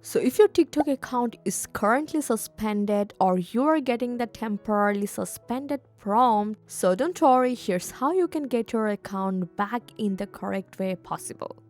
So if your TikTok account is currently suspended or you are getting the temporarily suspended prompt, so don't worry, here's how you can get your account back in the correct way possible.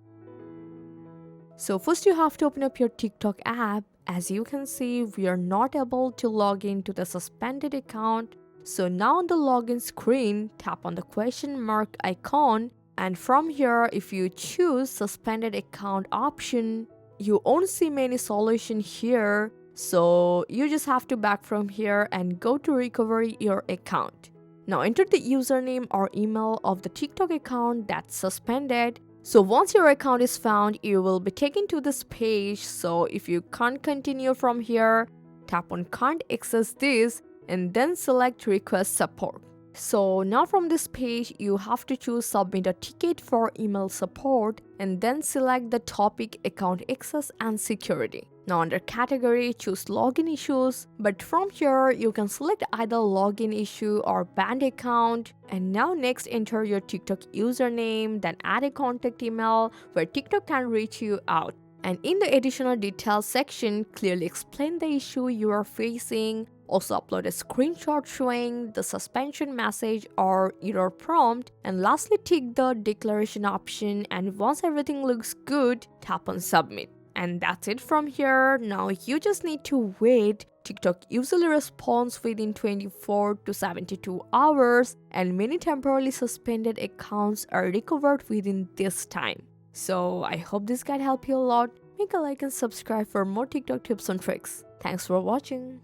So first you have to open up your TikTok app. As you can see, we are not able to log into the suspended account. So now on the login screen, tap on the question mark icon, and from here if you choose suspended account option, you won't see many solution here. So you just have to back from here and go to recovery your account. Now enter the username or email of the TikTok account that's suspended. So once your account is found, you will be taken to this page. So if you can't continue from here, tap on can't access this and then select request support. So now from this page, you have to choose submit a ticket for email support and then select the topic account access and security. Now under category, choose login issues, but from here you can select either login issue or banned account. And now next enter your TikTok username, then add a contact email where TikTok can reach you out. And in the additional details section, clearly explain the issue you are facing. Also upload a screenshot showing the suspension message or error prompt, and lastly tick the declaration option, and once everything looks good, tap on submit. And that's it from here. Now you just need to wait. TikTok usually responds within 24 to 72 hours, and many temporarily suspended accounts are recovered within this time. So I hope this guide helped you a lot. Make a like and subscribe for more TikTok tips and tricks. Thanks for watching.